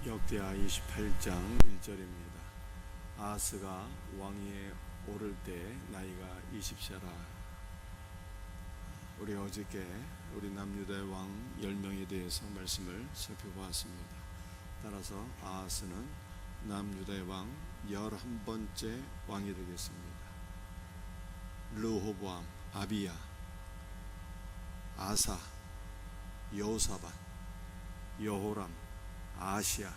역대하 28장 1절입니다. 아하스가 왕위에 오를 때 나이가 20세라. 우리 어저께 우리 남유다의 왕 10명에 대해서 말씀을 살펴보았습니다. 따라서 아하스는 남유다의 왕 11번째 왕이 되겠습니다. 르호보암, 아비야, 아사, 여호사밧, 여호람, 아시야,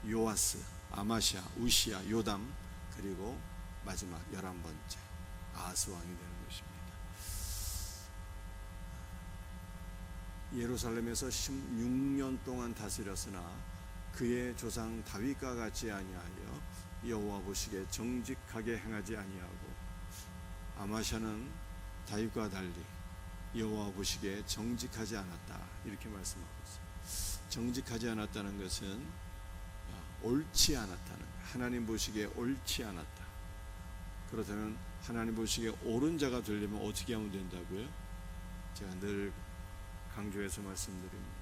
요아스, 아마시아, 우시야, 요담, 그리고 마지막 11번째 아하스 왕이 되는 것입니다. 예루살렘에서 16년 동안 다스렸으나 그의 조상 다윗과 같이 아니하여 여호와 보시기에 정직하게 행하지 아니하고, 아마샤는 다윗과 달리 여호와 보시기에 정직하지 않았다, 이렇게 말씀하고 있습니다. 정직하지 않았다는 것은 옳지 않았다는, 하나님 보시기에 옳지 않았다. 그렇다면 하나님 보시기에 옳은 자가 되려면 어떻게 하면 된다고요? 제가 늘 강조해서 말씀드립니다.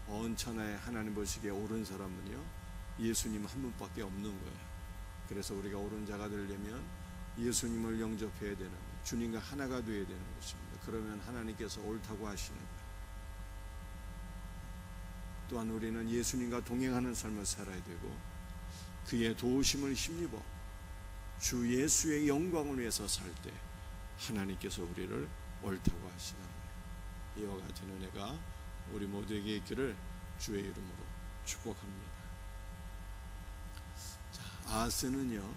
온 천하에 하나님 보시기에 옳은 사람은요, 예수님 한 분밖에 없는 거예요. 그래서 우리가 옳은 자가 되려면 예수님을 영접해야 되는, 주님과 하나가 되어야 되는 것입니다. 그러면 하나님께서 옳다고 하시는 거예요. 또한 우리는 예수님과 동행하는 삶을 살아야 되고, 그의 도우심을 힘입어 주 예수의 영광을 위해서 살 때 하나님께서 우리를 옳다고 하시는 거예요. 이와 같은 은혜가 우리 모두에게 있기를 주의 이름으로 축복합니다. 자, 아하스는요,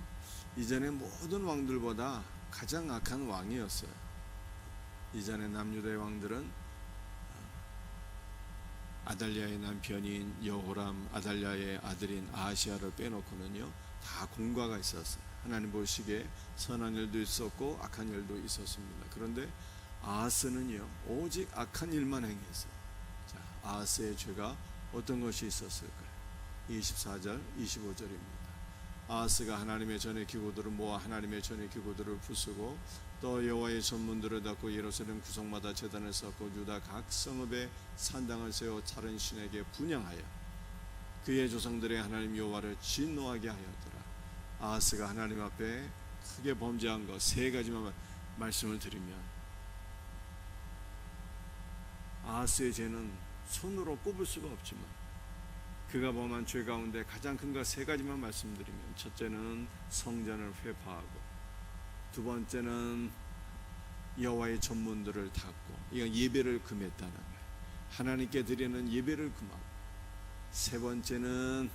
이전의 모든 왕들보다 가장 악한 왕이었어요. 이전의 남유다의 왕들은 아달랴의 남편인 여호람, 아달랴의 아들인 아하시야를 빼놓고는요, 다 공과가 있었어요. 하나님 보시기에 선한 일도 있었고 악한 일도 있었습니다. 그런데 아하스는요, 오직 악한 일만 행했어요. 자, 아하스의 죄가 어떤 것이 있었을까요? 24절, 25절입니다. 아하스가 하나님의 전의 기구들을 모아 하나님의 전의 기구들을 부수고, 또 여호와의 전문들을 닫고 예루살렘 구석마다 제단을 쌓고 유다 각 성읍에 산당을 세워 다른 신에게 분향하여 그의 조상들의 하나님 여호와를 진노하게 하였더라. 아하스가 하나님 앞에 크게 범죄한 것 세 가지만 말씀을 드리면, 아하스의 죄는 손으로 꼽을 수가 없지만 그가 범한 죄 가운데 가장 큰 것 세 가지만 말씀드리면, 첫째는 성전을 회파하고, 두 번째는 여호와의 전문들을 닫고, 이건 예배를 금했다는 거예요. 하나님께 드리는 예배를 금하고, 세 번째는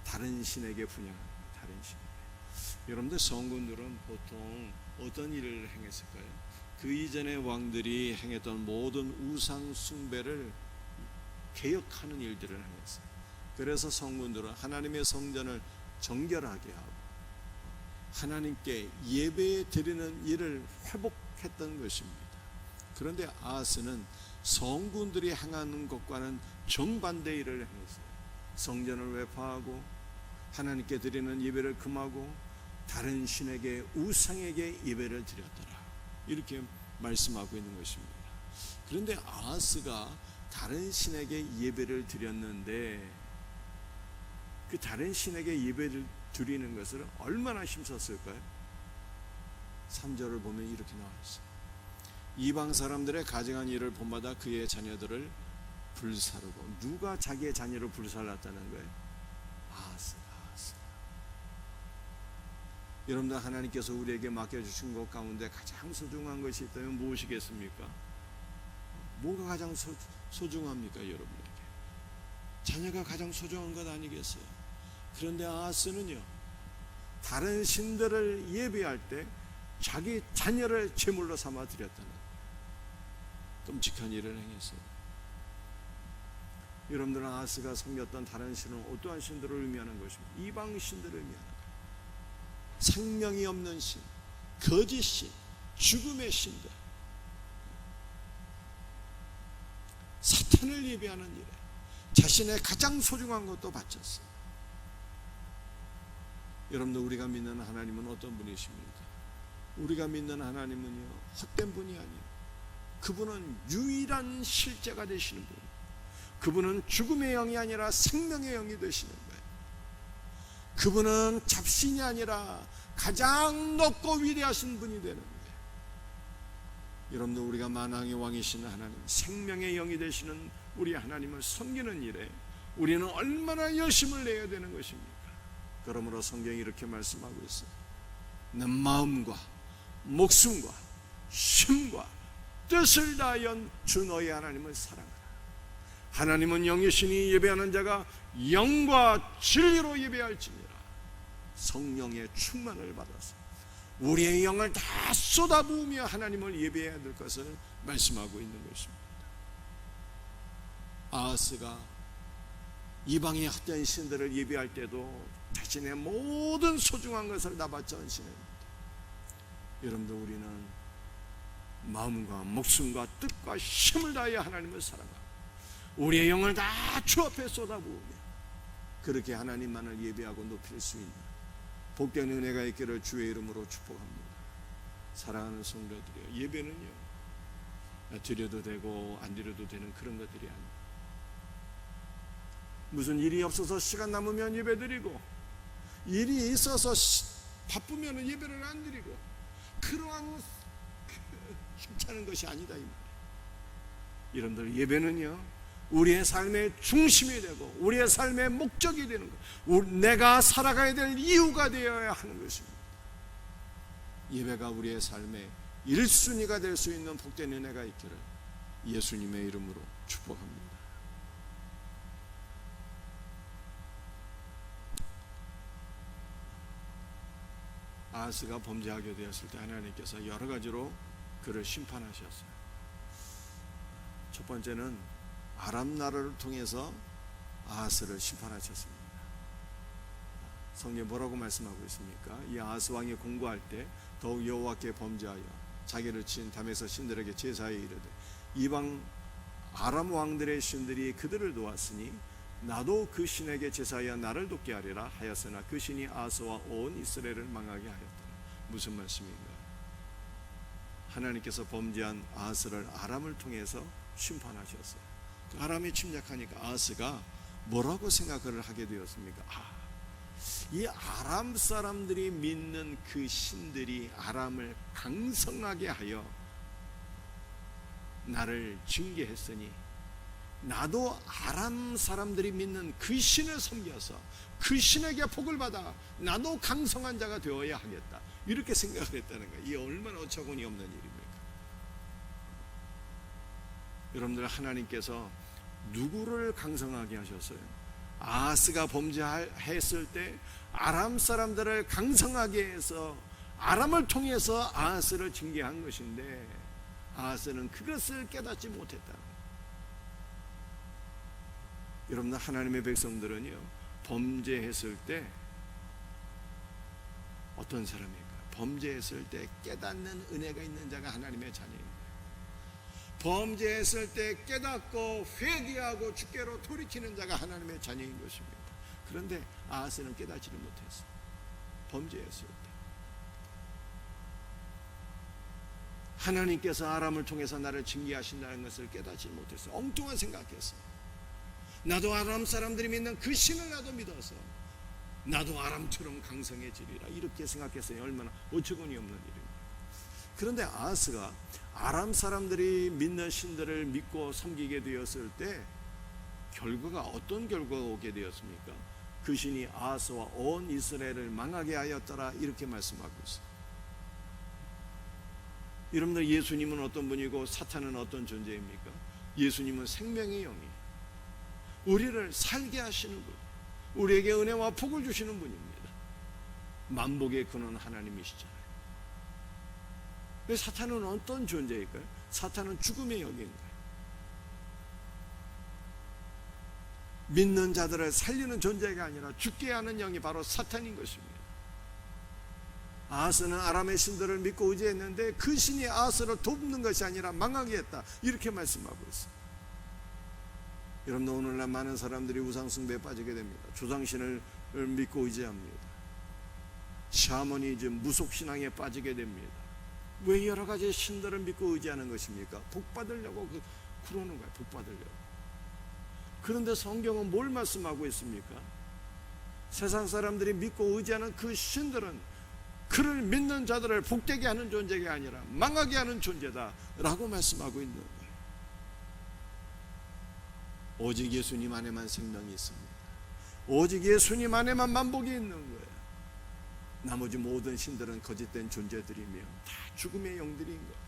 다른 신에게 분향합니다. 다른 신에게. 여러분들, 성군들은 보통 어떤 일을 행했을까요? 그 이전의 왕들이 행했던 모든 우상 숭배를 개혁하는 일들을 행했어요. 그래서 성군들은 하나님의 성전을 정결하게 하고 하나님께 예배 드리는 일을 회복했던 것입니다. 그런데 아하스는 성군들이 행하는 것과는 정반대 일을 행했어요. 성전을 회파하고 하나님께 드리는 예배를 금하고 다른 신에게, 우상에게 예배를 드렸더라, 이렇게 말씀하고 있는 것입니다. 그런데 아하스가 다른 신에게 예배를 드렸는데, 그 다른 신에게 예배를 드리는 것을 얼마나 힘썼을까요? 3절을 보면 이렇게 나와 있어요. 이방 사람들의 가증한 일을 본마다 그의 자녀들을 불사르고. 누가 자기의 자녀를 불살랐다는 거예요? 아하스. 여러분들, 하나님께서 우리에게 맡겨주신 것 가운데 가장 소중한 것이 있다면 무엇이겠습니까? 뭐가 가장 소중합니까? 여러분에게 자녀가 가장 소중한 것 아니겠어요? 그런데 아하스는요, 다른 신들을 예배할 때 자기 자녀를 제물로 삼아 드렸다는 끔찍한 일을 행했어요. 여러분들은 아하스가 섬겼던 다른 신은 어떠한 신들을 의미하는 것입니까? 이방 신들을 의미하는 거예요. 생명이 없는 신, 거짓 신, 죽음의 신들, 사탄을 예배하는 일에 자신의 가장 소중한 것도 바쳤어요. 여러분들, 우리가 믿는 하나님은 어떤 분이십니까? 우리가 믿는 하나님은요, 헛된 분이 아니에요. 그분은 유일한 실제가 되시는 분, 그분은 죽음의 영이 아니라 생명의 영이 되시는 거예요. 그분은 잡신이 아니라 가장 높고 위대하신 분이 되는 거예요. 여러분들, 우리가 만왕의 왕이신 하나님, 생명의 영이 되시는 우리 하나님을 섬기는 일에 우리는 얼마나 열심을 내야 되는 것입니까? 그러므로 성경이 이렇게 말씀하고 있어요. 내 마음과 목숨과 힘과 뜻을 다하여 주 너희 하나님을 사랑하라. 하나님은 영이시니 예배하는 자가 영과 진리로 예배할지니라. 성령의 충만을 받아서 우리의 영을 다 쏟아부으며 하나님을 예배해야 될 것을 말씀하고 있는 것입니다. 아하스가 이방의 헛된 신들을 예배할 때도 자신의 모든 소중한 것을 다 바쳐 헌신합니다. 여러분들, 우리는 마음과 목숨과 뜻과 힘을 다하여 하나님을 사랑하고 우리의 영을 다 주 앞에 쏟아부으며 그렇게 하나님만을 예배하고 높일 수 있는 복된 은혜가 있기를 주의 이름으로 축복합니다. 사랑하는 성도들이여, 예배는요 드려도 되고 안 드려도 되는 그런 것들이 아닙니다. 무슨 일이 없어서 시간 남으면 예배 드리고, 일이 있어서 바쁘면 예배를 안 드리고, 그러한 힘차는 것이 아니다 이 말이에요. 여러분들, 예배는요 우리의 삶의 중심이 되고 우리의 삶의 목적이 되는 것, 내가 살아가야 될 이유가 되어야 하는 것입니다. 예배가 우리의 삶의 1순위가 될 수 있는 복된 은혜가 있기를 예수님의 이름으로 축복합니다. 아하스가 범죄하게 되었을 때 하나님께서 여러 가지로 그를 심판하셨어요. 첫 번째는 아람 나라를 통해서 아하스를 심판하셨습니다. 성경에 뭐라고 말씀하고 있습니까? 이 아하스 왕이 공고할 때 더욱 여호와께 범죄하여 자기를 친 다메섹 신들에게 제사에 이르되 이방 아람 왕들의 신들이 그들을 도왔으니 나도 그 신에게 제사하여 나를 돕게 하리라 하였으나 그 신이 아하스와 온 이스라엘을 망하게 하였더라. 무슨 말씀인가? 하나님께서 범죄한 아하스를 아람을 통해서 심판하셨어요. 아람이 침략하니까 아하스가 뭐라고 생각을 하게 되었습니까? 이 아람 사람들이 믿는 그 신들이 아람을 강성하게 하여 나를 징계했으니 나도 아람 사람들이 믿는 그 신을 섬겨서 그 신에게 복을 받아 나도 강성한 자가 되어야 하겠다, 이렇게 생각을 했다는 거예요. 이게 얼마나 어처구니 없는 일입니까? 여러분들, 하나님께서 누구를 강성하게 하셨어요? 아하스가 범죄했을 때 아람 사람들을 강성하게 해서 아람을 통해서 아하스를 징계한 것인데 아하스는 그것을 깨닫지 못했다. 여러분들, 하나님의 백성들은요 범죄했을 때 어떤 사람입니까? 범죄했을 때 깨닫는 은혜가 있는 자가 하나님의 자녀입니다. 범죄했을 때 깨닫고 회개하고 주께로 돌이키는 자가 하나님의 자녀인 것입니다. 그런데 아하스는 깨닫지를 못했어요. 범죄했을 때 하나님께서 아람을 통해서 나를 징계하신다는 것을 깨닫지 못했어요. 엉뚱한 생각했어요. 나도 아람 사람들이 믿는 그 신을 나도 믿어서 나도 아람처럼 강성해지리라, 이렇게 생각했어요. 얼마나 어처구니 없는 일입니다. 그런데 아하스가 아람 사람들이 믿는 신들을 믿고 섬기게 되었을 때 결과가 어떤 결과가 오게 되었습니까? 그 신이 아하스와 온 이스라엘을 망하게 하였더라, 이렇게 말씀하고 있어요. 여러분들, 예수님은 어떤 분이고 사탄은 어떤 존재입니까? 예수님은 생명의 영이에요. 우리를 살게 하시는 분, 우리에게 은혜와 복을 주시는 분입니다. 만복의 근원 하나님이시잖아요. 사탄은 어떤 존재일까요? 사탄은 죽음의 영인가요? 믿는 자들을 살리는 존재가 아니라 죽게 하는 영이 바로 사탄인 것입니다. 아하스는 아람의 신들을 믿고 의지했는데 그 신이 아하스를 돕는 것이 아니라 망하게 했다, 이렇게 말씀하고 있습니다. 여러분들, 오늘날 많은 사람들이 우상숭배에 빠지게 됩니다. 조상신을 믿고 의지합니다. 샤머니즘, 무속신앙에 빠지게 됩니다. 왜 여러 가지 신들을 믿고 의지하는 것입니까? 복 받으려고 그러는 거예요. 복 받으려고. 그런데 성경은 뭘 말씀하고 있습니까? 세상 사람들이 믿고 의지하는 그 신들은 그를 믿는 자들을 복되게 하는 존재가 아니라 망하게 하는 존재다 라고 말씀하고 있는 거예요. 오직 예수님 안에만 생명이 있습니다. 오직 예수님 안에만 만복이 있는 거예요. 나머지 모든 신들은 거짓된 존재들이며 다 죽음의 영들인 거예요.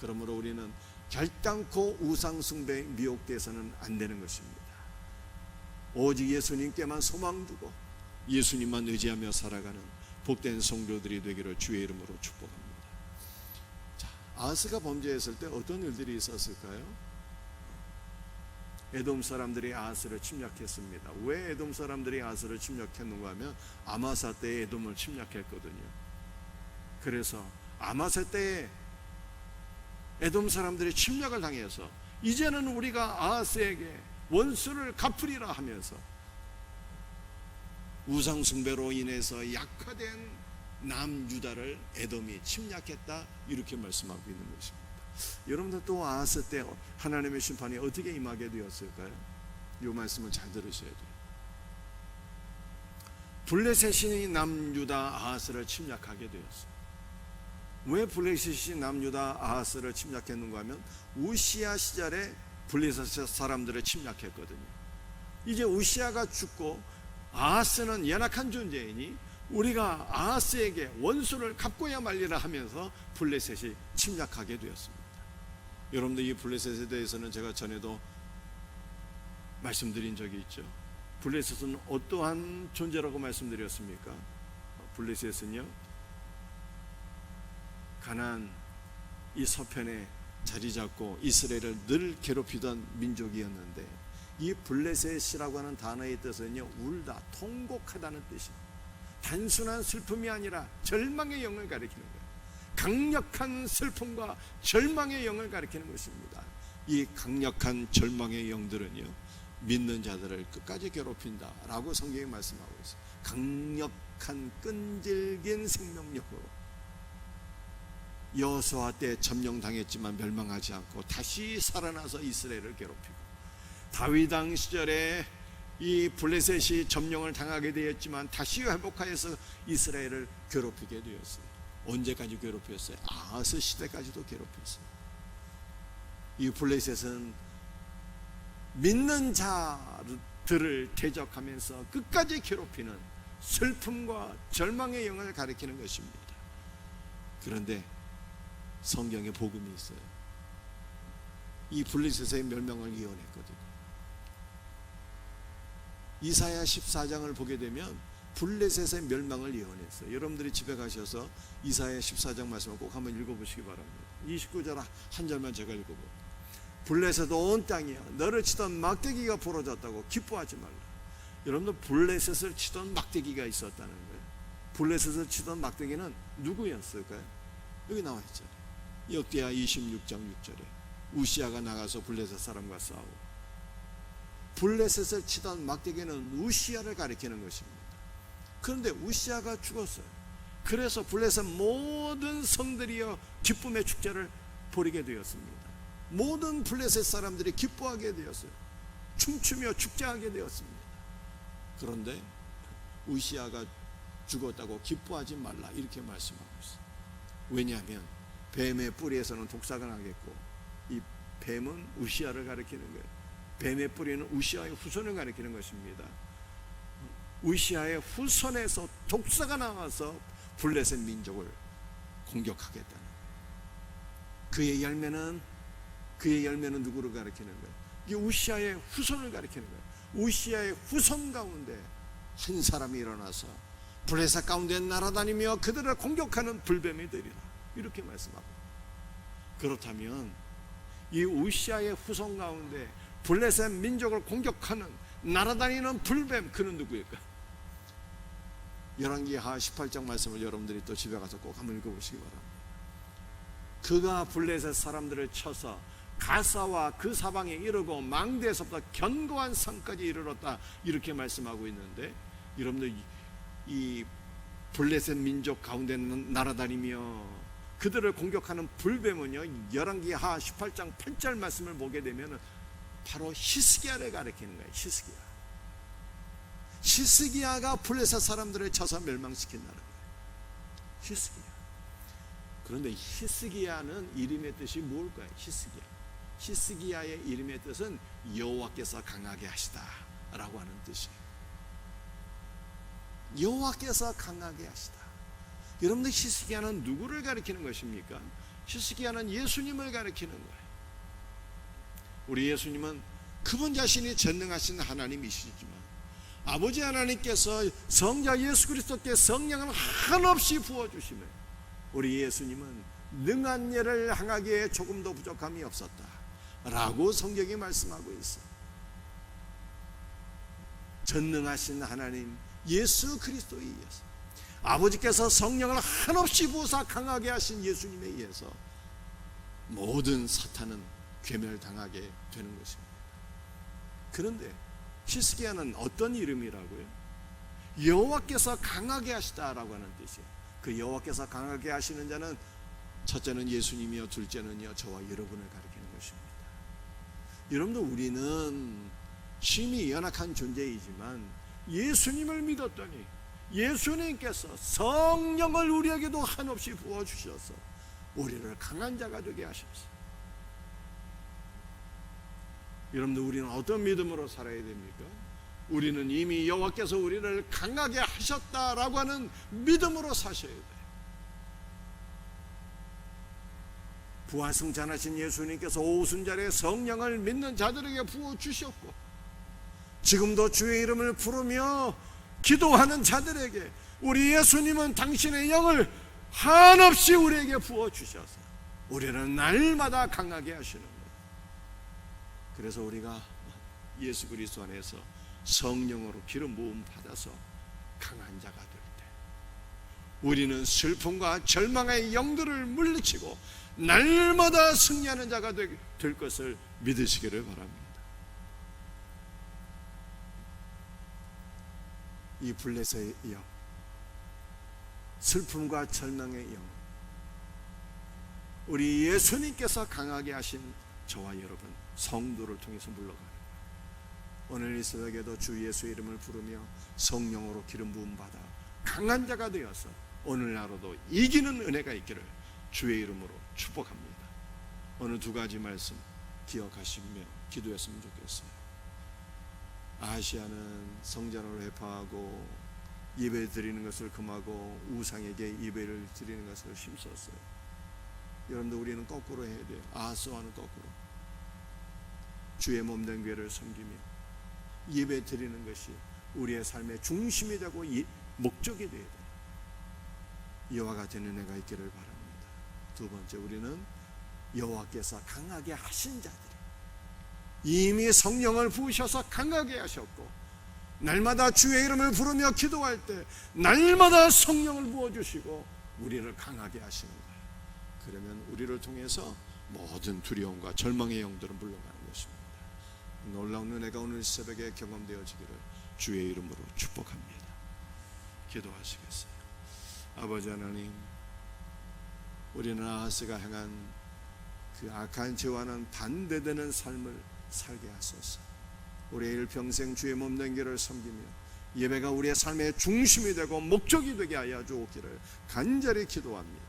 그러므로 우리는 결단코 우상 숭배에 미혹돼서는 안 되는 것입니다. 오직 예수님께만 소망 두고 예수님만 의지하며 살아가는 복된 성도들이 되기를 주의 이름으로 축복합니다. 자, 아하스가 범죄했을 때 어떤 일들이 있었을까요? 에돔 사람들이 아하스를 침략했습니다. 왜 에돔 사람들이 아하스를 침략했는가 하면 아마사 때에 에돔을 침략했거든요. 그래서 아마사 때에 에돔 사람들이 침략을 당해서 이제는 우리가 아하스에게 원수를 갚으리라 하면서 우상 숭배로 인해서 약화된 남유다를 에돔이 침략했다 이렇게 말씀하고 있는 것입니다. 여러분들 또 아하스 때 하나님의 심판이 어떻게 임하게 되었을까요? 이 말씀을 잘 들으셔야 돼요. 블레셋이 남유다 아하스를 침략하게 되었어요. 왜 블레셋이 남유다 아하스를 침략했는가 하면 우시야 시절에 블레셋 사람들을 침략했거든요. 이제 우시야가 죽고 아하스는 연약한 존재이니 우리가 아하스에게 원수를 갚고야 말리라 하면서 블레셋이 침략하게 되었습니다. 여러분들 이 블레셋에 대해서는 제가 전에도 말씀드린 적이 있죠. 블레셋은 어떠한 존재라고 말씀드렸습니까? 블레셋은요, 가나안 이 서편에 자리 잡고 이스라엘을 늘 괴롭히던 민족이었는데, 이 블레셋이라고 하는 단어의 뜻은요, 울다, 통곡하다는 뜻입니다. 단순한 슬픔이 아니라 절망의 영을 가리키는 거예요. 강력한 슬픔과 절망의 영을 가리키는 것입니다. 이 강력한 절망의 영들은요, 믿는 자들을 끝까지 괴롭힌다 라고 성경이 말씀하고 있어요. 강력한 끈질긴 생명력으로 여호수아 때 점령당했지만 멸망하지 않고 다시 살아나서 이스라엘을 괴롭히고, 다윗 왕 시절에 이 블레셋이 점령을 당하게 되었지만 다시 회복하여서 이스라엘을 괴롭히게 되었어요. 언제까지 괴롭혔어요? 아하스 시대까지도 괴롭혔어요. 이 블레셋은 믿는 자들을 대적하면서 끝까지 괴롭히는 슬픔과 절망의 영을 가리키는 것입니다. 그런데 성경에 복음이 있어요. 이 블레셋의 멸망을 예언했거든요. 이사야 14장을 보게 되면 블레셋의 멸망을 예언했어요. 여러분들이 집에 가셔서 이사야 14장 말씀을 꼭 한번 읽어보시기 바랍니다. 29절 한 절만 제가 읽어볼게요. 블레셋 온 땅이야, 너를 치던 막대기가 부러졌다고 기뻐하지 말라. 여러분들, 블레셋을 치던 막대기가 있었다는 거예요. 블레셋을 치던 막대기는 누구였을까요? 여기 나와 있잖아요. 역대하 26장 6절에 우시야가 나가서 블레셋 사람과 싸우고, 블레셋을 치던 막대기는 우시야를 가리키는 것입니다. 그런데 우시야가 죽었어요. 그래서 블레셋 모든 성들이여 기쁨의 축제를 벌이게 되었습니다. 모든 블레셋 사람들이 기뻐하게 되었어요. 춤추며 축제하게 되었습니다. 그런데 우시야가 죽었다고 기뻐하지 말라 이렇게 말씀하고 있어요. 왜냐하면 뱀의 뿌리에서는 독사가 나겠고, 이 뱀은 우시야를 가리키는 거예요. 뱀의 뿌리는 우시야의 후손을 가리키는 것입니다. 우시야의 후손에서 독사가 나와서 블레셋 민족을 공격하겠다는 거예요. 그의 열매는 누구를 가리키는 거예요? 이 우시야의 후손을 가리키는 거예요. 우시야의 후손 가운데 한 사람이 일어나서 블레셋 가운데 날아다니며 그들을 공격하는 불뱀이 되리라 이렇게 말씀하고, 그렇다면 이 우시야의 후손 가운데 블레셋 민족을 공격하는 날아다니는 불뱀, 그는 누구일까? 열왕기하 18장 말씀을 여러분들이 또 집에 가서 꼭 한번 읽어보시기 바랍니다. 그가 블레셋 사람들을 쳐서 가사와 그 사방에 이르고 망대에서부터 견고한 산까지 이르렀다 이렇게 말씀하고 있는데, 여러분들 이 블레셋 민족 가운데 날아다니며 그들을 공격하는 불뱀은요, 열왕기하 18장 8절 말씀을 보게 되면 바로 히스기야를 가리키는 거예요. 히스기야가 블레셋 사람들을 쳐서 멸망시킨다는 거예요. 히스기야. 그런데 히스기야는 이름의 뜻이 뭘까요? 히스기야의 이름의 뜻은 여호와께서 강하게 하시다 라고 하는 뜻이에요. 여호와께서 강하게 하시다. 여러분들, 히스기야는 누구를 가리키는 것입니까? 히스기야는 예수님을 가리키는 거예요. 우리 예수님은 그분 자신이 전능하신 하나님이시지만 아버지 하나님께서 성자 예수 그리스도께 성령을 한없이 부어주시며 우리 예수님은 능한 일을 행하기에 조금도 부족함이 없었다 라고 성경이 말씀하고 있어. 전능하신 하나님 예수 그리스도에 의해서, 아버지께서 성령을 한없이 부어서 강하게 하신 예수님에 의해서 모든 사탄은 괴멸당하게 되는 것입니다. 그런데 히스기야는 어떤 이름이라고요? 여호와께서 강하게 하시다라고 하는 뜻이에요. 그 여호와께서 강하게 하시는 자는 첫째는 예수님이요, 둘째는요 저와 여러분을 가리키는 것입니다. 여러분들, 우리는 심히 연약한 존재이지만 예수님을 믿었더니 예수님께서 성령을 우리에게도 한없이 부어주셔서 우리를 강한 자가 되게 하셨어요. 여러분들, 우리는 어떤 믿음으로 살아야 됩니까? 우리는 이미 여호와께서 우리를 강하게 하셨다라고 하는 믿음으로 사셔야 돼요. 부활승천하신 예수님께서 오순절에 성령을 믿는 자들에게 부어주셨고, 지금도 주의 이름을 부르며 기도하는 자들에게 우리 예수님은 당신의 영을 한없이 우리에게 부어주셔서 우리는 날마다 강하게 하시는 거예요. 그래서 우리가 예수 그리스도 안에서 성령으로 기름 부음 받아서 강한 자가 될 때 우리는 슬픔과 절망의 영들을 물리치고 날마다 승리하는 자가 될 것을 믿으시기를 바랍니다. 이 블레셋의 영, 슬픔과 절망의 영, 우리 예수님께서 강하게 하신 저와 여러분 성도를 통해서 물러가는 거예요. 오늘 이 새벽에도 주 예수의 이름을 부르며 성령으로 기름 부음 받아 강한 자가 되어서 오늘 하루도 이기는 은혜가 있기를 주의 이름으로 축복합니다. 오늘 두 가지 말씀 기억하시며 기도했으면 좋겠어요. 아시아는 성전을 회파하고 예배 드리는 것을 금하고 우상에게 예배를 드리는 것을 힘썼어요. 여러분들, 우리는 거꾸로 해야 돼요. 아하스와는 거꾸로 주의 몸된 교회를 섬기며 예배 드리는 것이 우리의 삶의 중심이 되고 목적이 되어야 돼요. 이와 같은 은혜가 있기를 바랍니다. 두 번째, 우리는 여호와께서 강하게 하신 자들이 이미 성령을 부으셔서 강하게 하셨고, 날마다 주의 이름을 부르며 기도할 때 날마다 성령을 부어주시고 우리를 강하게 하시는 거예요. 그러면 우리를 통해서 모든 두려움과 절망의 영들은 물러가는 것입니다. 놀라운 은혜가 오늘 새벽에 경험되어지기를 주의 이름으로 축복합니다. 기도하시겠어요? 아버지 하나님, 우리는 아하스가 행한 그 악한 죄와는 반대되는 삶을 살게 하소서. 우리의 일평생 주의 몸된 길을 섬기며 예배가 우리의 삶의 중심이 되고 목적이 되게 하여 주옵기를 간절히 기도합니다.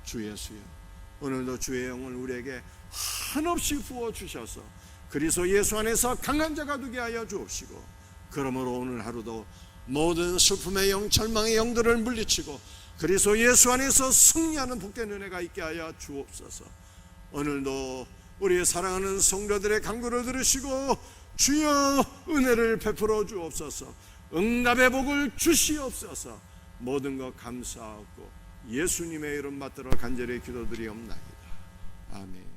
주 예수여, 오늘도 주의 영을 우리에게 한없이 부어주셔서 그리스도 예수 안에서 강한 자가 되게 하여 주옵시고, 그러므로 오늘 하루도 모든 슬픔의 영, 절망의 영들을 물리치고 그리스도 예수 안에서 승리하는 복된 은혜가 있게 하여 주옵소서. 오늘도 우리의 사랑하는 성도들의 간구를 들으시고 주여 은혜를 베풀어 주옵소서. 응답의 복을 주시옵소서. 모든 것 감사하고 예수님의 이름 받들어 간절히 기도드리옵나이다. 아멘.